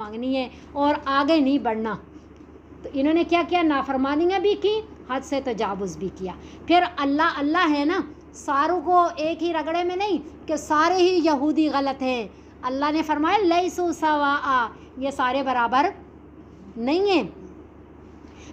مانگنی ہے اور آگے نہیں بڑھنا. تو انہوں نے کیا کیا؟ نافرمانیاں بھی کی، حد سے تجاوز بھی کیا. پھر اللہ ہے نا، ساروں کو ایک ہی رگڑے میں نہیں کہ سارے ہی یہودی غلط ہیں. اللہ نے فرمایا لیسوا سواء، یہ سارے برابر نہیں ہیں.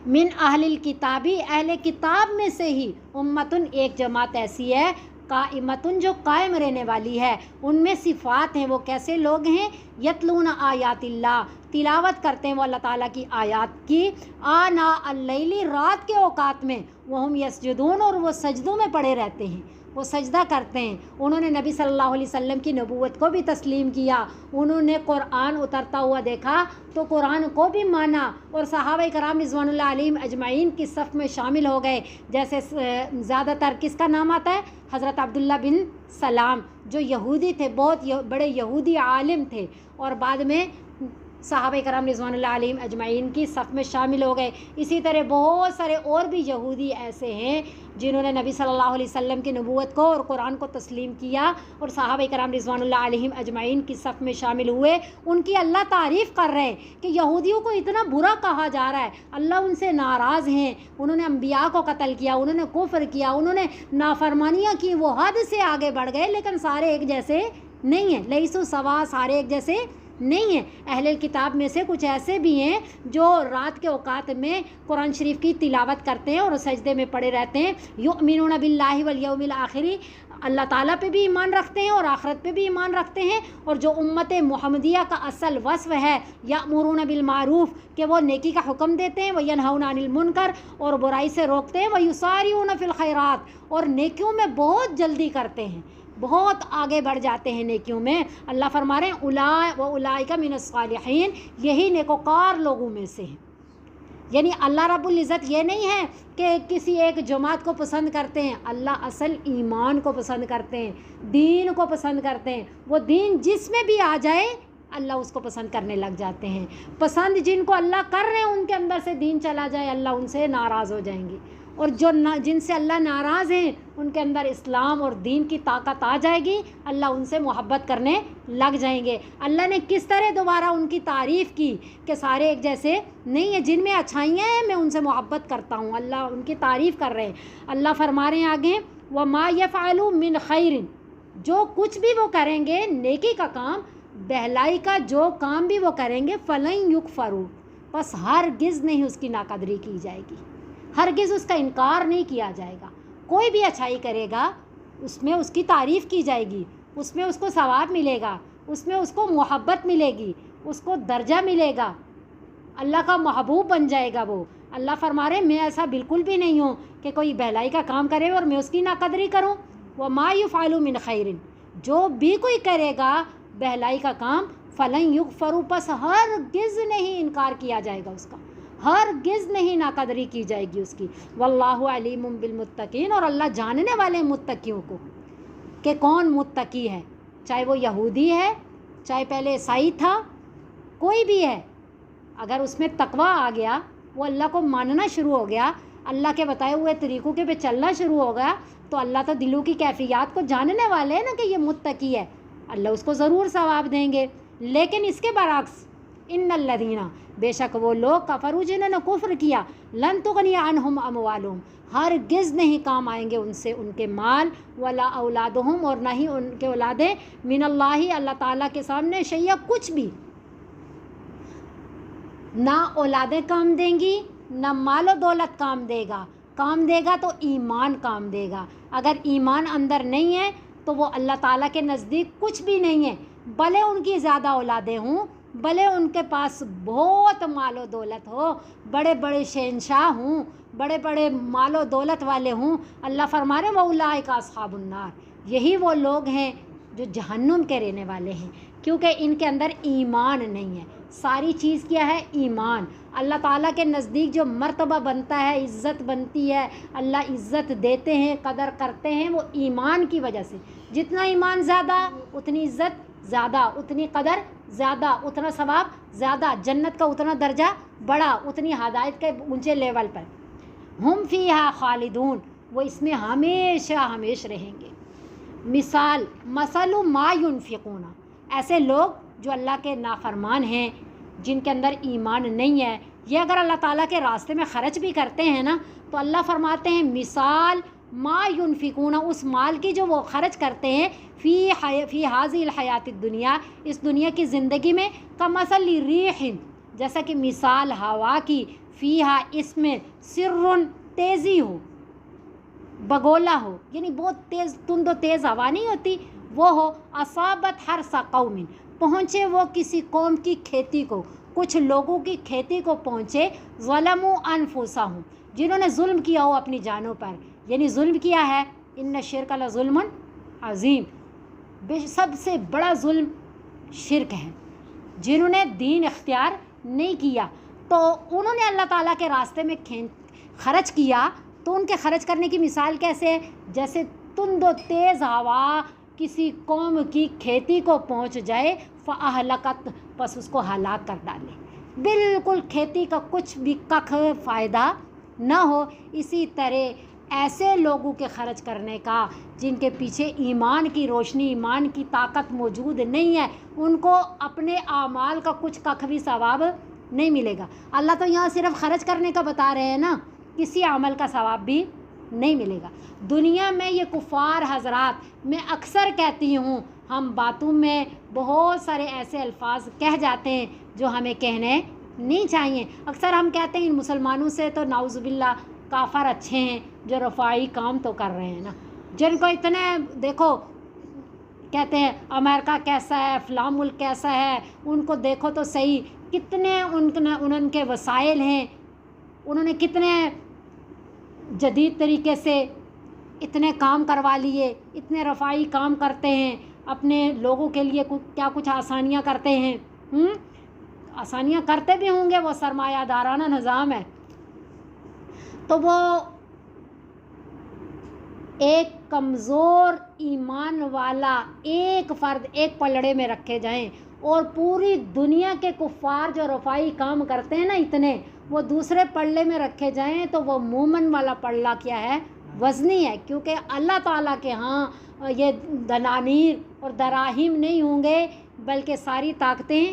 من اہل الکتابی، اہل کتاب میں سے ہی امتن، ایک جماعت ایسی ہے، قائمتن، جو قائم رہنے والی ہے. ان میں صفات ہیں. وہ کیسے لوگ ہیں؟ یتلون آیات اللہ، تلاوت کرتے ہیں وہ اللہ تعالیٰ کی آیات کی، آنا اللیل، رات کے اوقات میں، وہم یسجدون، اور وہ سجدوں میں پڑے رہتے ہیں، وہ سجدہ کرتے ہیں. انہوں نے نبی صلی اللہ علیہ وسلم کی نبوت کو بھی تسلیم کیا. انہوں نے قرآن اترتا ہوا دیکھا تو قرآن کو بھی مانا، اور صحابہ کرام رضوان اللہ علیہم اجمعین کی صف میں شامل ہو گئے. جیسے زیادہ تر کس کا نام آتا ہے؟ حضرت عبداللہ بن سلام، جو یہودی تھے، بہت بڑے یہودی عالم تھے، اور بعد میں صحابہ کرام رضوان اللہ علیہم اجمعین کی صف میں شامل ہو گئے. اسی طرح بہت سارے اور بھی یہودی ایسے ہیں جنہوں نے نبی صلی اللہ علیہ وسلم کی نبوت کو اور قرآن کو تسلیم کیا اور صحابہ کرام رضوان اللہ علیہم اجمعین کی صف میں شامل ہوئے. ان کی اللہ تعریف کر رہے ہیں کہ یہودیوں کو اتنا برا کہا جا رہا ہے، اللہ ان سے ناراض ہیں، انہوں نے انبیاء کو قتل کیا، انہوں نے کفر کیا، انہوں نے نافرمانیاں کی، وہ حد سے آگے بڑھ گئے، لیکن سارے ایک جیسے نہیں ہیں. لیسوا سواء، سارے ایک جیسے نہیں ہیں. اہل کتاب میں سے کچھ ایسے بھی ہیں جو رات کے اوقات میں قرآن شریف کی تلاوت کرتے ہیں اور سجدے میں پڑے رہتے ہیں. یؤمنون باللہ والیوم الآخر، اللہ تعالیٰ پہ بھی ایمان رکھتے ہیں اور آخرت پہ بھی ایمان رکھتے ہیں. اور جو امت محمدیہ کا اصل وصف ہے، یأمرون بالمعروف، کہ وہ نیکی کا حکم دیتے ہیں، وینہون عن المنکر، اور برائی سے روکتے ہیں، ویسارعون فی الخیرات، اور نیکیوں میں بہت جلدی کرتے ہیں، بہت آگے بڑھ جاتے ہیں نیکیوں میں. اللہ فرما رہے ہیں اولئک من الصالحین، یہی نیکوکار لوگوں میں سے ہیں. یعنی اللہ رب العزت یہ نہیں ہے کہ کسی ایک جماعت کو پسند کرتے ہیں، اللہ اصل ایمان کو پسند کرتے ہیں، دین کو پسند کرتے ہیں. وہ دین جس میں بھی آ جائے اللہ اس کو پسند کرنے لگ جاتے ہیں. پسند جن کو اللہ کر رہے ہیں ان کے اندر سے دین چلا جائے، اللہ ان سے ناراض ہو جائیں گے. اور جو جن سے اللہ ناراض ہیں ان کے اندر اسلام اور دین کی طاقت آ جائے گی، اللہ ان سے محبت کرنے لگ جائیں گے. اللہ نے کس طرح دوبارہ ان کی تعریف کی کہ سارے ایک جیسے نہیں ہیں، جن میں اچھائیاں ہیں میں ان سے محبت کرتا ہوں. اللہ ان کی تعریف کر رہے ہیں. اللہ فرما رہے ہیں آگے وَمَا يَفْعَلُوا مِنْ خَيْرٍ، جو کچھ بھی وہ کریں گے نیکی کا کام، بہلائی کا جو کام بھی وہ کریں گے، فَلَن يُكْفَرُوا، بس ہرگز نہیں اس کی ناقدری کی جائے گی، ہرگز اس کا انکار نہیں کیا جائے گا. کوئی بھی اچھائی کرے گا اس میں اس کی تعریف کی جائے گی، اس میں اس کو ثواب ملے گا، اس میں اس کو محبت ملے گی، اس کو درجہ ملے گا، اللہ کا محبوب بن جائے گا وہ. اللہ فرما رہے میں ایسا بالکل بھی نہیں ہوں کہ کوئی بہلائی کا کام کرے اور میں اس کی ناقدری کروں. وَمَا يُفْعَلُ مِنْ خَيْرٍ، جو بھی کوئی کرے گا بہلائی کا کام، فَلَن يُكْفَرُوا، پس ہرگز نہیں انکار کیا جائے گا اس کا، ہرگز نہیں ناقدری کی جائے گی اس کی. واللہ علیم بالمتقین، اور اللہ جاننے والے متقیوں کو کہ کون متقی ہے، چاہے وہ یہودی ہے، چاہے پہلے عیسائی تھا، کوئی بھی ہے، اگر اس میں تقویٰ آ گیا، وہ اللہ کو ماننا شروع ہو گیا، اللہ کے بتائے ہوئے طریقوں کے پہ چلنا شروع ہو گیا، تو اللہ تو دلوں کی کیفیات کو جاننے والے ہیں نا کہ یہ متقی ہے، اللہ اس کو ضرور ثواب دیں گے. لیکن اس کے برعکس ان الذین، بے شک وہ لوگ، کفروا، جنہوں نے کفر کیا، لن تغنی عنہم اموالہم، ہرگز نہیں کام آئیں گے ان سے ان کے مال، ولا اولادہم، اور نہ ہی ان کے اولادیں، من اللہ، اللہ تعالیٰ کے سامنے، شیئا، کچھ بھی. نہ اولادیں کام دیں گی، نہ مال و دولت کام دے گا. کام دے گا تو ایمان کام دے گا. اگر ایمان اندر نہیں ہے تو وہ اللہ تعالیٰ کے نزدیک کچھ بھی نہیں ہے، بھلے ان کی زیادہ اولادیں ہوں، بھلے ان کے پاس بہت مال و دولت ہو، بڑے بڑے شہنشاہ ہوں، بڑے بڑے مال و دولت والے ہوں. اللہ فرما رہے وَأُولَٰئِکَ أَصْحَابُ النَّارِ، یہی وہ لوگ ہیں جو جہنم کے رہنے والے ہیں، کیونکہ ان کے اندر ایمان نہیں ہے. ساری چیز کیا ہے؟ ایمان. اللہ تعالیٰ کے نزدیک جو مرتبہ بنتا ہے، عزت بنتی ہے، اللہ عزت دیتے ہیں، قدر کرتے ہیں، وہ ایمان کی وجہ سے. جتنا ایمان زیادہ اتنی عزت زیادہ، اتنی قدر زیادہ، اتنا ثواب زیادہ، جنت کا اتنا درجہ بڑا، اتنی ہدایت کے اونچے لیول پر. ہم فیہا خالدون، وہ اس میں ہمیشہ ہمیشہ رہیں گے. مثال ما ینفقون، ایسے لوگ جو اللہ کے نافرمان ہیں، جن کے اندر ایمان نہیں ہے، یہ اگر اللہ تعالیٰ کے راستے میں خرچ بھی کرتے ہیں نا، تو اللہ فرماتے ہیں مثال ما ینفقون، اس مال کی جو وہ خرچ کرتے ہیں فی حاذی الحیات الدنیا، اس دنیا کی زندگی میں، کمثل ریح، جیسا کہ مثال ہوا کی، فیہا، اس میں، سر، تیزی ہو، بگولا ہو، یعنی بہت تیز، تند و تیز ہوا نہیں ہوتی وہ ہو، اصابت حرث قوم، پہنچے وہ کسی قوم کی کھیتی کو، کچھ لوگوں کی کھیتی کو پہنچے، ظلموا انفسہم، جنہوں نے ظلم کیا ہو اپنی جانوں پر، یعنی ظلم کیا ہے، ان الشرک لظلم عظیم، سب سے بڑا ظلم شرک ہے، جنہوں نے دین اختیار نہیں کیا تو انہوں نے اللہ تعالیٰ کے راستے میں خرچ کیا، تو ان کے خرچ کرنے کی مثال کیسے ہے، جیسے تند و تیز ہوا کسی قوم کی کھیتی کو پہنچ جائے، فاہلکت، بس اس کو ہلاک کر ڈالے، بالکل کھیتی کا کچھ بھی ککھ فائدہ نہ ہو۔ اسی طرح ایسے لوگوں کے خرچ کرنے کا جن کے پیچھے ایمان کی روشنی، ایمان کی طاقت موجود نہیں ہے، ان کو اپنے اعمال کا کچھ ککھ بھی ثواب نہیں ملے گا۔ اللہ تو یہاں صرف خرچ کرنے کا بتا رہے ہیں نا، کسی عمل کا ثواب بھی نہیں ملے گا۔ دنیا میں یہ کفار حضرات، میں اکثر کہتی ہوں، ہم باتوں میں بہت سارے ایسے الفاظ کہہ جاتے ہیں جو ہمیں کہنے نہیں چاہیے۔ اکثر ہم کہتے ہیں ان مسلمانوں سے تو نعوذ باللہ کافر اچھے ہیں جو رفاعی کام تو کر رہے ہیں نا، جن کو اتنے دیکھو کہتے ہیں امریکہ کیسا ہے، فلاں ملک کیسا ہے، ان کو دیکھو تو صحیح، کتنے ان کے وسائل ہیں، انہوں نے کتنے جدید طریقے سے اتنے کام کروا لیے، اتنے رفاعی کام کرتے ہیں، اپنے لوگوں کے لیے کیا کچھ آسانیاں کرتے ہیں، آسانیاں کرتے بھی ہوں گے، وہ سرمایہ دارانہ نظام ہے۔ تو وہ ایک کمزور ایمان والا ایک فرد ایک پلڑے میں رکھے جائیں، اور پوری دنیا کے کفار جو رفاعی کام کرتے ہیں نا اتنے، وہ دوسرے پلڑے میں رکھے جائیں، تو وہ مومن والا پلڑا کیا ہے، وزنی ہے، کیونکہ اللہ تعالیٰ کے ہاں یہ دنانیر اور دراہیم نہیں ہوں گے، بلکہ ساری طاقتیں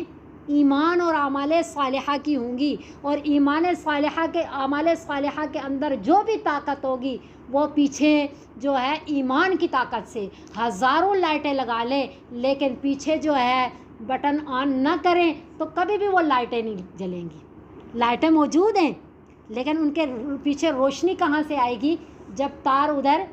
ایمان اور اعمال صالحہ کی ہوں گی، اور ایمان صالحہ کے اعمال صالحہ کے اندر جو بھی طاقت ہوگی وہ پیچھے جو ہے ایمان کی طاقت سے ہزاروں لائٹیں لگا لیں، لیکن پیچھے جو ہے بٹن آن نہ کریں تو کبھی بھی وہ لائٹیں نہیں جلیں گی۔ لائٹیں موجود ہیں لیکن ان کے پیچھے روشنی کہاں سے آئے گی، جب تار ادھر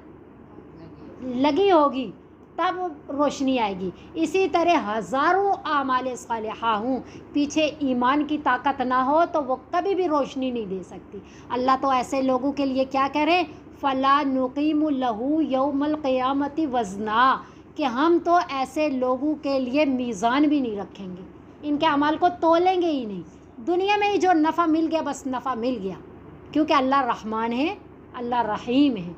لگی ہوگی تب روشنی آئے گی۔ اسی طرح ہزاروں اعمال صالحہ ہوں، پیچھے ایمان کی طاقت نہ ہو تو وہ کبھی بھی روشنی نہیں دے سکتی۔ اللہ تو ایسے لوگوں کے لیے کیا کریں، فَلَا نُقِيمُ لَهُ يَوْمَ الْقِيَامَةِ وَزْنًا، کہ ہم تو ایسے لوگوں کے لیے میزان بھی نہیں رکھیں گے، ان کے اعمال کو تولیں گے ہی نہیں۔ دنیا میں ہی جو نفع مل گیا بس نفع مل گیا، کیونکہ اللہ رحمان ہے، اللہ رحیم ہے۔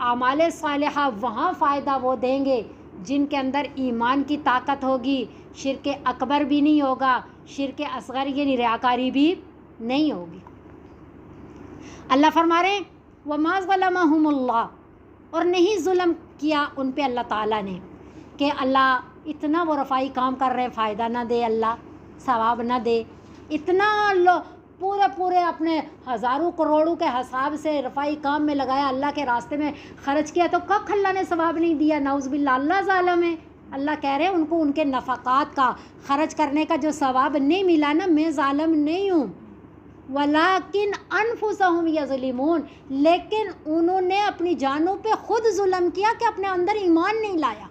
اعمال صالحہ وہاں فائدہ وہ دیں گے جن کے اندر ایمان کی طاقت ہوگی، شرک اکبر بھی نہیں ہوگا، شرک اصغر یعنی ریاکاری بھی نہیں ہوگی۔ اللہ فرما رہے ہیں وَمَا ظَلَمَهُمُ اللَّهُ، اور نہیں ظلم کیا ان پہ اللہ تعالیٰ نے، کہ اللہ اتنا وہ رفاعی کام کر رہے ہیں، فائدہ نہ دے، اللہ ثواب نہ دے، اتنا پورے اپنے ہزاروں کروڑوں کے حساب سے رفاعی کام میں لگایا، اللہ کے راستے میں خرچ کیا، تو کب اللہ نے ثواب نہیں دیا، نعوذ باللہ اللہ ظالم ہے۔ اللہ کہہ رہے ہیں ان کو ان کے نفقات کا، خرچ کرنے کا جو ثواب نہیں ملا نا، میں ظالم نہیں ہوں، وَلَٰكِنْ أَنفُسَهُمْ يَظْلِمُونَ، لیکن انہوں نے اپنی جانوں پہ خود ظلم کیا کہ اپنے اندر ایمان نہیں لایا۔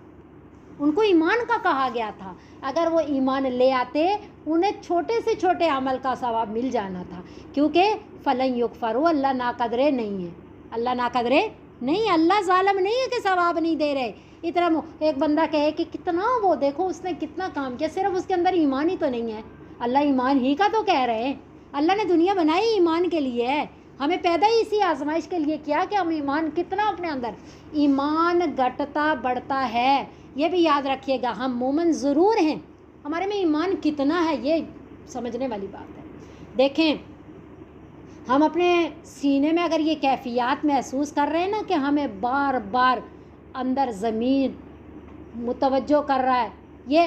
ان کو ایمان کا کہا گیا تھا، اگر وہ ایمان لے آتے انہیں چھوٹے سے چھوٹے عمل کا ثواب مل جانا تھا، کیونکہ فَلَن يُكْفَرُوا، اللہ ناقدرے نہیں ہے، اللہ ناقدرے نہیں، اللہ ظالم نہیں ہے کہ ثواب نہیں دے رہے۔ اتنا ایک بندہ کہے کہ کتنا وہ دیکھو اس نے کتنا کام کیا، صرف اس کے اندر ایمان ہی تو نہیں ہے، اللہ ایمان ہی کا تو کہہ رہے ہیں۔ اللہ نے دنیا بنائی ایمان کے لیے ہے، ہمیں پیدا ہی اسی آزمائش کے لیے کیا کہ ہم ایمان کتنا اپنے اندر، ایمان گھٹتا بڑھتا ہے، یہ بھی یاد رکھیے گا، ہم مومن ضرور ہیں، ہمارے میں ایمان کتنا ہے یہ سمجھنے والی بات ہے۔ دیکھیں ہم اپنے سینے میں اگر یہ کیفیات محسوس کر رہے ہیں نا کہ ہمیں بار بار اندر زمین متوجہ کر رہا ہے، یہ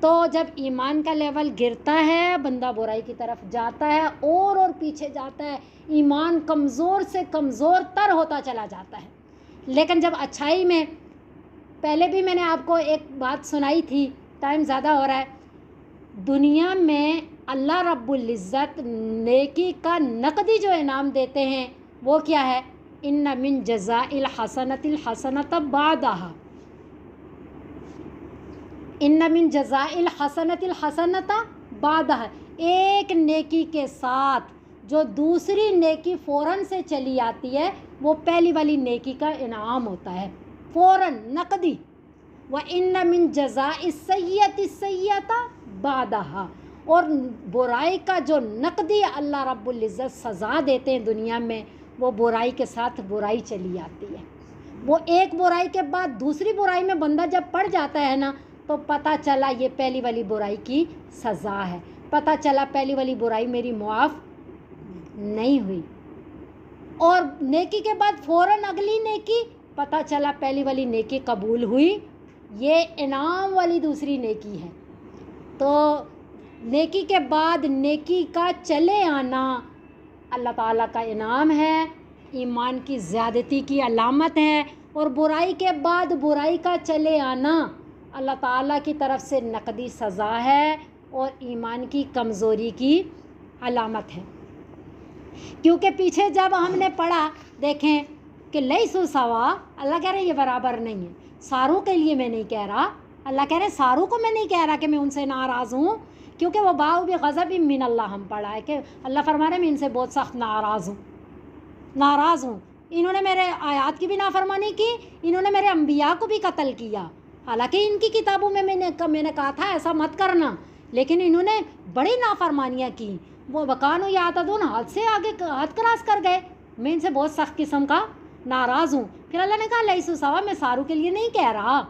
تو جب ایمان کا لیول گرتا ہے بندہ برائی کی طرف جاتا ہے اور پیچھے جاتا ہے، ایمان کمزور سے کمزور تر ہوتا چلا جاتا ہے. لیکن جب اچھائی میں، پہلے بھی میں نے آپ کو ایک بات سنائی تھی، ٹائم زیادہ ہو رہا ہے، دنیا میں اللہ رب العزت نیکی کا نقدی جو انعام دیتے ہیں وہ کیا ہے؟ ان من جزاء الحسنۃ الحسنۃ بعدها، ان من جزاء الحسنۃ الحسنۃ بعدها، ایک نیکی کے ساتھ جو دوسری نیکی فوراً سے چلی آتی ہے وہ پہلی والی نیکی کا انعام ہوتا ہے فوراً نقدی. وَإِنَّ مِن جَزَاءِ السَّيِّئَةِ السَّيِّئَةَ بَعْدَهَا، اور برائی کا جو نقدی اللہ رب العزت سزا دیتے ہیں دنیا میں، وہ برائی کے ساتھ برائی چلی آتی ہے. وہ ایک برائی کے بعد دوسری برائی میں بندہ جب پڑ جاتا ہے نا تو پتہ چلا یہ پہلی والی برائی کی سزا ہے، پتہ چلا پہلی والی برائی میری معاف نہیں ہوئی، اور نیکی کے بعد فوراً اگلی نیکی، پتہ چلا پہلی والی نیکی قبول ہوئی، یہ انعام والی دوسری نیکی ہے. تو نیکی کے بعد نیکی کا چلے آنا اللہ تعالیٰ کا انعام ہے، ایمان کی زیادتی کی علامت ہے، اور برائی کے بعد برائی کا چلے آنا اللہ تعالیٰ کی طرف سے نقدی سزا ہے اور ایمان کی کمزوری کی علامت ہے. کیونکہ پیچھے جب ہم نے پڑھا دیکھیں کہ لیسوا سوا، اللہ کہہ رہے ہیں یہ برابر نہیں ہے. ساروں کے لیے میں نہیں کہہ رہا، اللہ کہہ رہے ہیں ساروں کو میں نہیں کہہ رہا کہ میں ان سے ناراض ہوں، کیونکہ وہ باؤ بھی غضب من اللہ ہم پڑھا ہے کہ اللہ فرما رہے ہیں میں ان سے بہت سخت ناراض ہوں. انہوں نے میرے آیات کی بھی نافرمانی کی، انہوں نے میرے انبیاء کو بھی قتل کیا، حالانکہ ان کی کتابوں میں نے کہا تھا ایسا مت کرنا، لیکن انہوں نے بڑی نافرمانیاں کی. وہ وکانو یعتدون، حد سے آگے حد کراس کر گئے، میں ان سے بہت سخت قسم کا ناراض ہوں. پھر اللہ نے کہا لیسوا سوا، میں ساروں کے لیے نہیں کہہ رہا،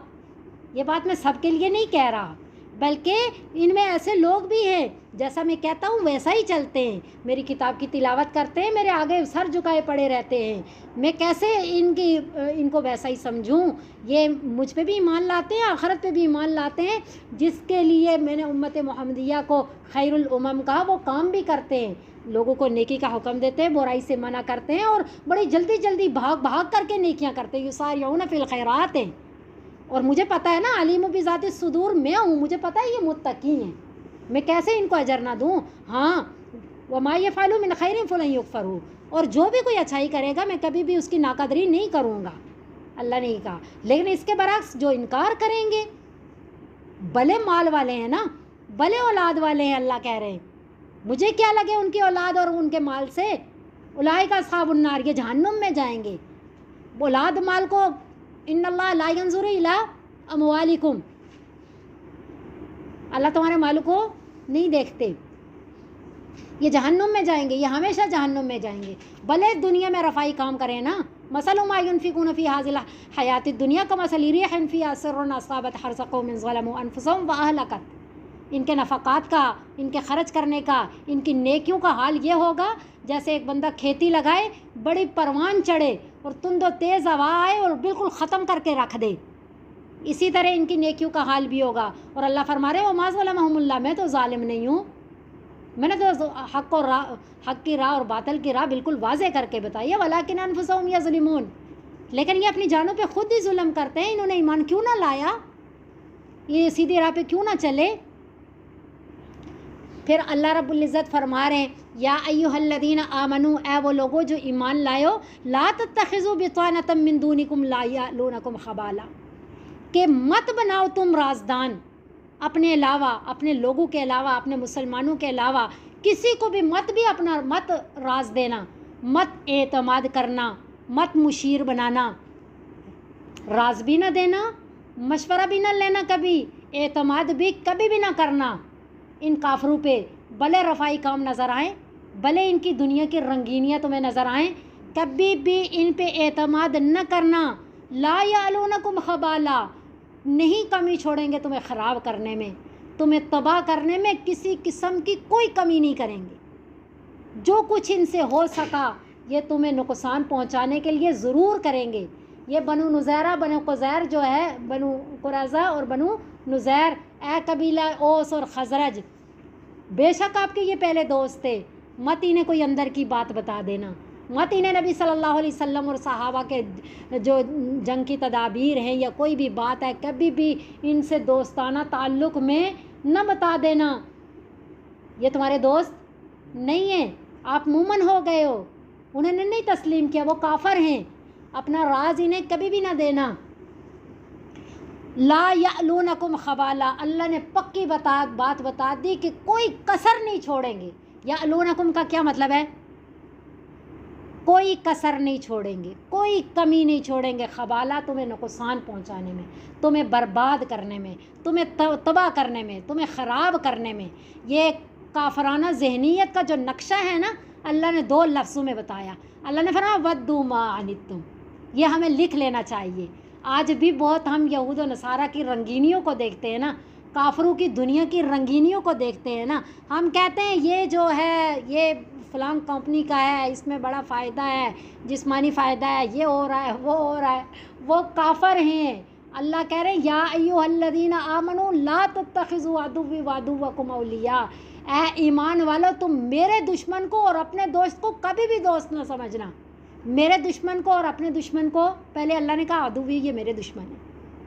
یہ بات میں سب کے لیے نہیں کہہ رہا، بلکہ ان میں ایسے لوگ بھی ہیں جیسا میں کہتا ہوں ویسا ہی چلتے ہیں، میری کتاب کی تلاوت کرتے ہیں، میرے آگے سر جھکائے پڑے رہتے ہیں، میں کیسے ان کو ویسا ہی سمجھوں؟ یہ مجھ پہ بھی ایمان لاتے ہیں، آخرت پہ بھی ایمان لاتے ہیں، جس کے لیے میں نے امت محمدیہ کو خیر الامم کہا، وہ کام بھی کرتے ہیں، لوگوں کو نیکی کا حکم دیتے ہیں، برائی سے منع کرتے ہیں، اور بڑی جلدی بھاگ کر کے نیکیاں کرتے ہیں، یسارعون فی الخیرات ہیں. اور مجھے پتہ ہے نا، علیم بذات الصدور میں ہوں، مجھے پتہ ہے یہ متقی ہیں، میں کیسے ان کو اجر نہ دوں؟ ہاں، وما یفعلوا من خیر فلن یکفروا، اور جو بھی کوئی اچھائی کرے گا میں کبھی بھی اس کی ناقدری نہیں کروں گا، اللہ نے کہا. لیکن اس کے برعکس جو انکار کریں گے، بھلے مال والے ہیں نا، بھلے اولاد والے ہیں، اللہ کہہ رہے ہیں مجھے کیا لگے ان کی اولاد اور ان کے مال سے، اولئک اصحاب النار، یہ جہنم میں جائیں گے. اولاد مال کو ان اللہ لا ينظر الی اموالکم، اللہ تمہارے مالوں کو نہیں دیکھتے، یہ جہنم میں جائیں گے، یہ ہمیشہ جہنم میں جائیں گے. بھلے دنیا میں رفائی کام کریں نا، مثل ما ينفقون في هذه الحیات الدنیا كمثل ريح فيها سر اصابت حرث قوم ظلموا انفسهم واهلكت. ان کے نفقات کا، ان کے خرچ کرنے کا، ان کی نیکیوں کا حال یہ ہوگا جیسے ایک بندہ کھیتی لگائے، بڑی پروان چڑھے اور تند و تیز ہوا آئے اور بالکل ختم کر کے رکھ دے، اسی طرح ان کی نیکیوں کا حال بھی ہوگا. اور اللہ فرما رہے وما ظلمهم اللہ، میں تو ظالم نہیں ہوں، میں نے تو حق کی راہ اور باطل کی راہ بالکل واضح کر کے بتائی ہے. ولکن انفسهم یظلمون، لیکن یہ اپنی جانوں پہ خود ہی ظلم کرتے ہیں. انہوں نے ایمان کیوں نہ لایا، یہ سیدھی راہ پہ کیوں نہ چلے؟ پھر اللہ رب العزت فرما رہے ہیں یا ایھا الذین آمنو، اے وہ لوگو جو ایمان لائے ہو، لا تتخذوا بطانۃ من دونکم لا یألونکم خبالا، کہ مت بناؤ تم رازدان اپنے علاوہ، اپنے لوگوں کے علاوہ، اپنے مسلمانوں کے علاوہ، کسی کو بھی مت راز دینا، مت اعتماد کرنا، مت مشیر بنانا، راز بھی نہ دینا، مشورہ بھی نہ لینا، کبھی اعتماد بھی کبھی بھی نہ کرنا ان کافروں پہ، بھلے رفائی کام نظر آئیں، بھلے ان کی دنیا کی رنگینیاں تمہیں نظر آئیں، کبھی بھی ان پہ اعتماد نہ کرنا. لا یعلونکم خبالا، نہیں کمی چھوڑیں گے تمہیں خراب کرنے میں، تمہیں تباہ کرنے میں کسی قسم کی کوئی کمی نہیں کریں گے. جو کچھ ان سے ہو سکا یہ تمہیں نقصان پہنچانے کے لیے ضرور کریں گے. یہ بنو نذیرہ، بنو قزیر جو ہے، بنو قریظہ اور بنو نزیر اے قبیلہ اوس اور خزرج، بے شک آپ کے یہ پہلے دوست تھے، مت انہیں کوئی اندر کی بات بتا دینا، مت انہیں نبی صلی اللہ علیہ وسلم اور صحابہ کے جو جنگ کی تدابیر ہیں یا کوئی بھی بات ہے کبھی بھی ان سے دوستانہ تعلق میں نہ بتا دینا، یہ تمہارے دوست نہیں ہیں، آپ مومن ہو گئے ہو، انہوں نے نہیں تسلیم کیا، وہ کافر ہیں، اپنا راز انہیں کبھی بھی نہ دینا۔ لا یعلونکم خبالا، اللہ نے پکی بات بتا دی کہ کوئی کسر نہیں چھوڑیں گے۔ یعلونکم کا کیا مطلب ہے؟ کوئی کسر نہیں چھوڑیں گے، کوئی کمی نہیں چھوڑیں گے، خبالہ تمہیں نقصان پہنچانے میں، تمہیں برباد کرنے میں، تمہیں تباہ کرنے میں، تمہیں خراب کرنے میں۔ یہ کافرانہ ذہنیت کا جو نقشہ ہے نا، اللہ نے 2 لفظوں میں بتایا۔ اللہ نے فرمایا ودوا ما عنتم، یہ ہمیں لکھ لینا چاہیے۔ آج بھی بہت ہم یہود و نصارہ کی رنگینیوں کو دیکھتے ہیں نا، کافروں کی دنیا کی رنگینیوں کو دیکھتے ہیں نا، ہم کہتے ہیں یہ جو ہے یہ فلاں کمپنی کا ہے، اس میں بڑا فائدہ ہے، جسمانی فائدہ ہے، یہ ہو رہا ہے، وہ ہو رہا ہے، وہ کافر ہیں۔ اللہ کہہ رہے ہیں یا ایھا الذین آمنوا لا تتخذوا عدوی وعدوکم اولیاء، اے ایمان والو تم میرے دشمن کو اور اپنے دوست کو کبھی بھی دوست نہ سمجھنا۔ میرے دشمن کو اور اپنے دشمن کو، پہلے اللہ نے کہا عدوی، یہ میرے دشمن ہے،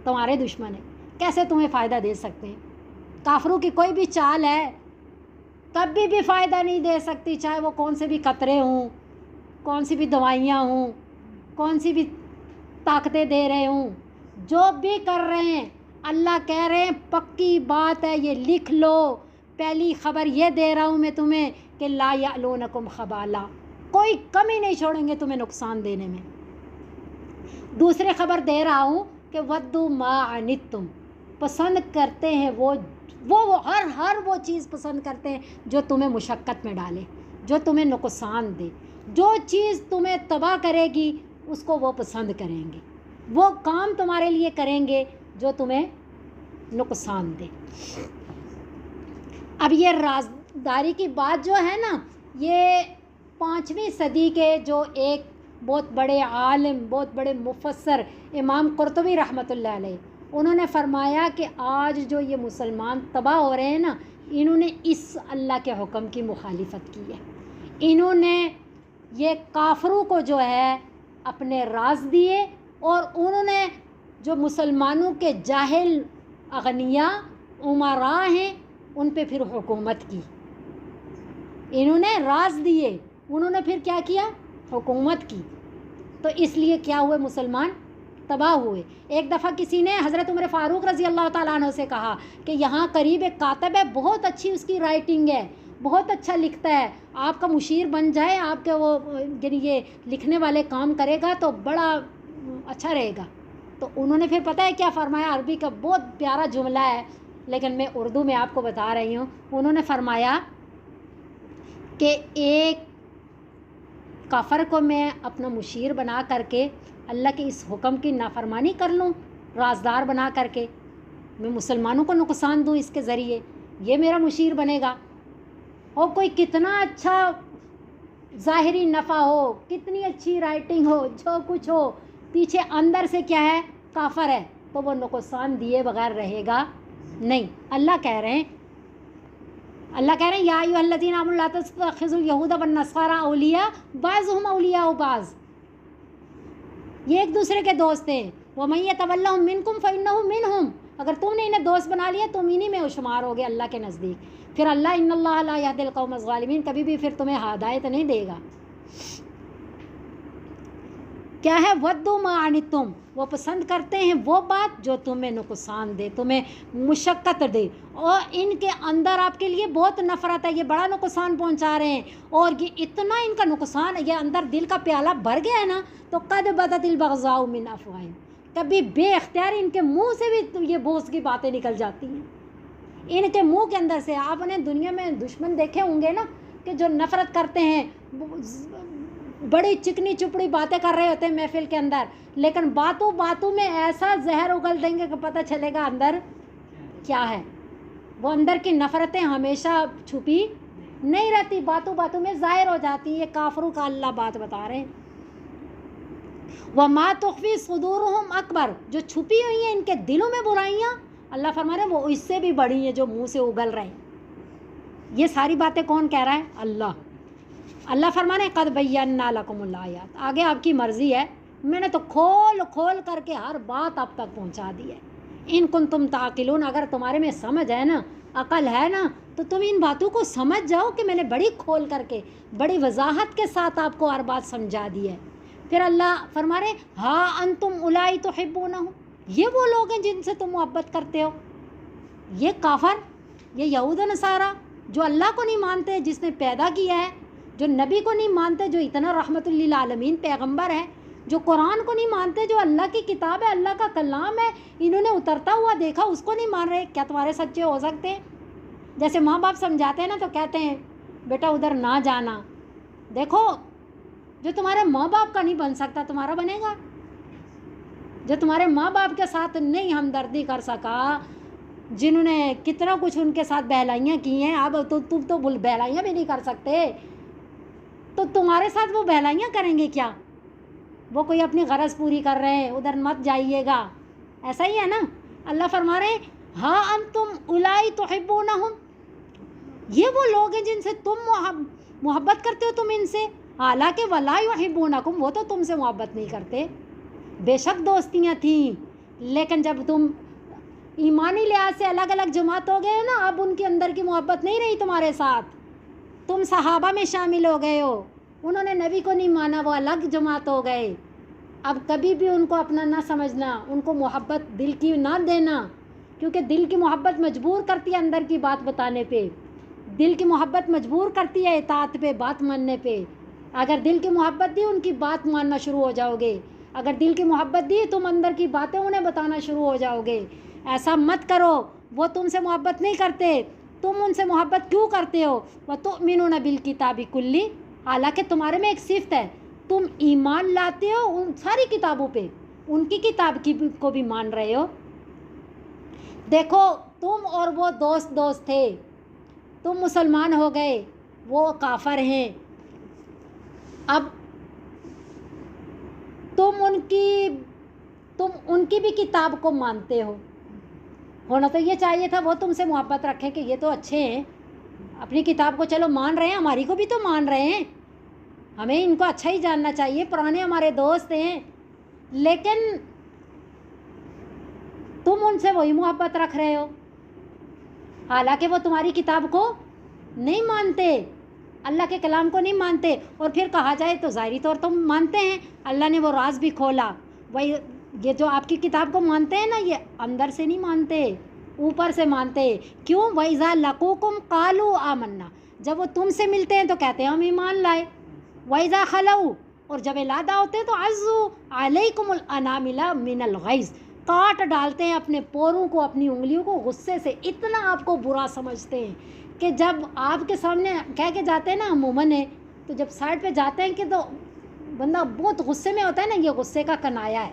تمہارے دشمن ہے، کیسے تمہیں فائدہ دے سکتے ہیں؟ کافروں کی کوئی بھی چال ہے کبھی بھی فائدہ نہیں دے سکتی، چاہے وہ کون سے بھی قطرے ہوں، کون سی بھی دوائیاں ہوں، کون سی بھی طاقتیں دے رہے ہوں، جو بھی کر رہے ہیں، اللہ کہہ رہے ہیں پکی بات ہے، یہ لکھ لو، پہلی خبر یہ دے رہا ہوں میں تمہیں کہ لا یعلونکم خبالا، کوئی کمی نہیں چھوڑیں گے تمہیں نقصان دینے میں۔ دوسری خبر دے رہا ہوں کہ ودوا ما عنتم، پسند کرتے ہیں وہ ہر وہ چیز پسند کرتے ہیں جو تمہیں مشقت میں ڈالے، جو تمہیں نقصان دے، جو چیز تمہیں تباہ کرے گی اس کو وہ پسند کریں گے، وہ کام تمہارے لیے کریں گے جو تمہیں نقصان دے۔ اب یہ رازداری کی بات جو ہے نا، یہ 5ویں صدی کے جو ایک بہت بڑے عالم، بہت بڑے مفسر امام قرطبی رحمۃ اللہ علیہ، انہوں نے فرمایا کہ آج جو یہ مسلمان تباہ ہو رہے ہیں نا، انہوں نے اس اللہ کے حکم کی مخالفت کی ہے، انہوں نے یہ کافروں کو جو ہے اپنے راز دیے، اور انہوں نے جو مسلمانوں کے جاہل اغنیاء امراء ہیں ان پہ پھر حکومت کی، انہوں نے راز دیے، انہوں نے پھر کیا کیا؟ حکومت کی۔ تو اس لیے کیا ہوئے؟ مسلمان تباہ ہوئے۔ ایک دفعہ کسی نے حضرت عمر فاروق رضی اللہ تعالیٰ عنہ سے کہا کہ یہاں قریب ایک کاتب ہے، بہت اچھی اس کی رائٹنگ ہے، بہت اچھا لکھتا ہے، آپ کا مشیر بن جائے، آپ کے وہ یعنی یہ لکھنے والے کام کرے گا تو بڑا اچھا رہے گا۔ تو انہوں نے پھر پتہ ہے کیا فرمایا؟ عربی کا بہت پیارا جملہ ہے لیکن میں اردو میں آپ کو بتا رہی ہوں۔ انہوں نے فرمایا کہ ایک کافر کو میں اپنا مشیر بنا کر کے اللہ کے اس حکم کی نافرمانی کر لوں، رازدار بنا کر کے میں مسلمانوں کو نقصان دوں اس کے ذریعے، یہ میرا مشیر بنے گا۔ اور کوئی کتنا اچھا ظاہری نفع ہو، کتنی اچھی رائٹنگ ہو، جو کچھ ہو، پیچھے اندر سے کیا ہے؟ کافر ہے، تو وہ نقصان دیے بغیر رہے گا نہیں۔ اللہ کہہ رہے ہیں یا ایھا الذین آمنوا لا تتخذوا اليہود والنصارى اولیاء بعضهم اولیاء بعض، یہ ایک دوسرے کے دوست ہیں۔ ومن یتولہم منکم فانہ منہم، اگر تم نے انہیں دوست بنا لیا تم انہی میں شمار ہوگے اللہ کے نزدیک۔ پھر اللہ ان اللہ لا یہدی القوم الظالمین، کبھی بھی پھر تمہیں ہدایت نہیں دے گا۔ کیا ہے؟ ودوا ما عنتم، وہ پسند کرتے ہیں وہ بات جو تمہیں نقصان دے، تمہیں مشقت دے، اور ان کے اندر آپ کے لیے بہت نفرت ہے، یہ بڑا نقصان پہنچا رہے ہیں، اور یہ اتنا ان کا نقصان، یہ اندر دل کا پیالہ بھر گیا ہے نا، تو قد بدت البغضاء من افواہہم، کبھی بے اختیار ان کے منہ سے بھی یہ بغض کی باتیں نکل جاتی ہیں، ان کے منہ کے اندر سے۔ آپ نے دنیا میں دشمن دیکھے ہوں گے نا کہ جو نفرت کرتے ہیں، بڑی چکنی چپڑی باتیں کر رہے ہوتے ہیں محفل کے اندر، لیکن باتوں باتوں میں ایسا زہر اگل دیں گے کہ پتہ چلے گا اندر کیا ہے۔ وہ اندر کی نفرتیں ہمیشہ چھپی نہیں رہتی، باتوں باتوں میں ظاہر ہو جاتی ہیں۔ یہ کافروں کا اللہ بات بتا رہے ہیں۔ وَمَا تُخْفِي صُدُورُهُمْ أَكْبَرُ، جو چھپی ہوئی ہیں ان کے دلوں میں برائیاں اللہ فرما رہے ہیں وہ اس سے بھی بڑی ہیں جو منہ سے اگل رہے ہیں. یہ ساری باتیں کون کہہ رہا ہے؟ اللہ فرما رہے ہیں قد بینا لکم الآیات. آگے آپ کی مرضی ہے، میں نے تو کھول کھول کر کے ہر بات آپ تک پہنچا دی ہے. ان کنتم تعقلون، اگر تمہارے میں سمجھ ہے نا، عقل ہے نا، تو تم ان باتوں کو سمجھ جاؤ کہ میں نے بڑی کھول کر کے بڑی وضاحت کے ساتھ آپ کو ہر بات سمجھا دی ہے. پھر اللہ فرما رہے ہاں انتم اولائی تحبونہم، یہ وہ لوگ ہیں جن سے تم محبت کرتے ہو. یہ کافر، یہ یہود و نصارہ جو اللہ کو نہیں مانتے، جس نے پیدا کیا ہے، جو نبی کو نہیں مانتے، جو اتنا رحمت للعالمین پیغمبر ہے، جو قرآن کو نہیں مانتے، جو اللہ کی کتاب ہے، اللہ کا کلام ہے، انہوں نے اترتا ہوا دیکھا، اس کو نہیں مان رہے. کیا تمہارے سچے ہو سکتے ہیں؟ جیسے ماں باپ سمجھاتے ہیں نا تو کہتے ہیں بیٹا ادھر نہ جانا. دیکھو جو تمہارے ماں باپ کا نہیں بن سکتا تمہارا بنے گا. جو تمہارے ماں باپ کے ساتھ نہیں ہمدردی کر سکا، جنہوں نے کتنا کچھ ان کے ساتھ بہلائیاں کی ہیں، اب تم تو بہلائیاں بھی نہیں کر سکتے، تو تمہارے ساتھ وہ بہلائیاں کریں گے کیا؟ وہ کوئی اپنی غرض پوری کر رہے ہیں، ادھر مت جائیے گا. ایسا ہی ہے نا. اللہ فرما رہے ہیں ہاں انتم اولائی تحبونہم، یہ وہ لوگ ہیں جن سے تم محبت کرتے ہو تم ان سے. حالانکہ ولا یحبونکم، وہ تو تم سے محبت نہیں کرتے. بے شک دوستیاں تھیں، لیکن جب تم ایمانی لحاظ سے الگ الگ جماعت ہو گئے نا، اب ان کے اندر کی محبت نہیں رہی تمہارے ساتھ. تم صحابہ میں شامل ہو گئے ہو، انہوں نے نبی کو نہیں مانا، وہ الگ جماعت ہو گئے. اب کبھی بھی ان کو اپنا نہ سمجھنا، ان کو محبت دل کی نہ دینا، کیونکہ دل کی محبت مجبور کرتی ہے اندر کی بات بتانے پہ، دل کی محبت مجبور کرتی ہے اطاعت پہ، بات ماننے پہ. اگر دل کی محبت دی ان کی بات ماننا شروع ہو جاؤ گے، اگر دل کی محبت دی تم اندر کی باتیں انہیں بتانا شروع ہو جاؤ گے. ایسا مت کرو، وہ تم سے محبت نہیں کرتے، تم ان سے محبت کیوں کرتے ہو؟ وَتُؤْمِنُونَ بِالْكِتَابِ كُلِّهِ، حالانکہ تمہارے میں ایک صفت ہے، تم ایمان لاتے ہو ان ساری کتابوں پہ، ان کی کتاب کی کو بھی مان رہے ہو. دیکھو تم اور وہ دوست تھے، تم مسلمان ہو گئے، وہ کافر ہیں. اب تم ان کی بھی کتاب کو مانتے ہو. ہونا تو یہ چاہیے تھا وہ تم سے محبت رکھیں کہ یہ تو اچھے ہیں، اپنی کتاب کو چلو مان رہے ہیں، ہماری کو بھی تو مان رہے ہیں، ہمیں ان کو اچھا ہی جاننا چاہیے، پرانے ہمارے دوست ہیں. لیکن تم ان سے وہی محبت رکھ رہے ہو، حالانکہ وہ تمہاری کتاب کو نہیں مانتے، اللہ کے کلام کو نہیں مانتے. اور پھر کہا جائے تو ظاہری طور تم مانتے ہیں، اللہ نے وہ راز بھی کھولا. وہی یہ جو آپ کی کتاب کو مانتے ہیں نا، یہ اندر سے نہیں مانتے، اوپر سے مانتے. کیوں؟ وَإِذَا لَقُوكُمْ قَالُوا آمَنَّا، جب وہ تم سے ملتے ہیں تو کہتے ہیں ہم ایمان لائے. وَإِذَا خَلَوْا، اور جب علادہ ہوتے ہیں تو عَزُّوا عَلَيْكُمُ الْأَنَامِلَ مِنَ الْغَيْظِ، کاٹ ڈالتے ہیں اپنے پوروں کو، اپنی انگلیوں کو غصے سے. اتنا آپ کو برا سمجھتے ہیں کہ جب آپ کے سامنے کہہ کے جاتے ہیں نا عموماً ہے، تو جب سائڈ پہ جاتے ہیں کہ تو بندہ بہت غصے میں ہوتا ہے نا، یہ غصے کا کنایا ہے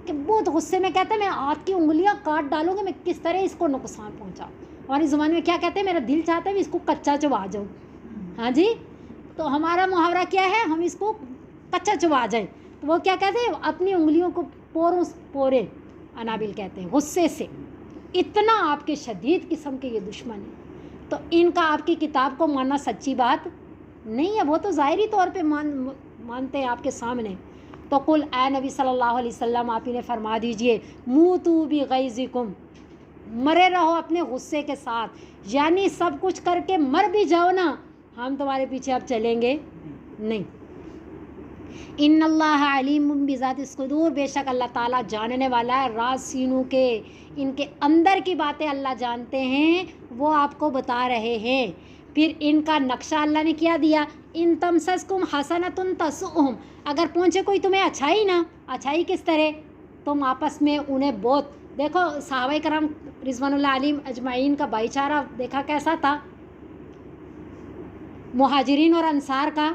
کہ بہت غصے میں کہتا ہے میں آپ کی انگلیاں کاٹ ڈالوں گا، میں کس طرح اس کو نقصان پہنچاؤں. ہماری زبان میں کیا کہتے ہیں؟ میرا دل چاہتا ہے میں اس کو کچا چبا جاؤں. ہاں جی، تو ہمارا محاورہ کیا ہے؟ ہم اس کو کچا چبا جائیں. تو وہ کیا کہتے ہیں؟ اپنی انگلیوں کو پورے انابل کہتے ہیں، غصے سے. اتنا آپ کے شدید قسم کے یہ دشمن ہیں. تو ان کا آپ کی کتاب کو ماننا سچی بات نہیں ہے، وہ تو ظاہری طور پہ مانتے ہیں آپ کے سامنے. تو قل اے نبی صلی اللہ علیہ وسلم آپ انہیں فرما دیجئے موتوا بغیظکم، مرے رہو اپنے غصے کے ساتھ. یعنی سب کچھ کر کے مر بھی جاؤ نا، ہم تمہارے پیچھے اب چلیں گے نہیں. ان اللہ علیم بذات الصدور، بے شک اللہ تعالیٰ جاننے والا ہے راز سینوں کے، ان کے اندر کی باتیں اللہ جانتے ہیں، وہ آپ کو بتا رہے ہیں. پھر ان کا نقشہ اللہ نے کیا دیا، ان تمسسکم حسنۃ تسؤہم، اگر پہنچے کوئی تمہیں اچھائی نا، اچھائی کس طرح؟ تم آپس میں انہیں بہت دیکھو، صحابہ کرام رضوان اللہ علیہم اجمعین کا بھائی چارہ دیکھا کیسا تھا، مہاجرین اور انصار کا.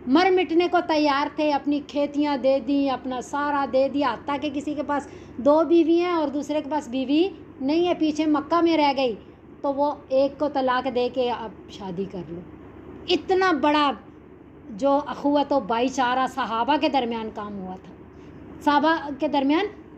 مر مٹنے کو تیار تھے، اپنی کھیتیاں دے دیں، اپنا سارا دے دیا، حتیٰ کہ کسی کے پاس 2 بیوی ہیں اور دوسرے کے پاس بیوی نہیں ہے، پیچھے مکہ میں رہ گئی، تو وہ ایک کو طلاق دے کے اب شادی کر لو. اتنا بڑا جو اخوت و بھائی چارہ صحابہ کے درمیان کام ہوا تھا، صحابہ کے درمیان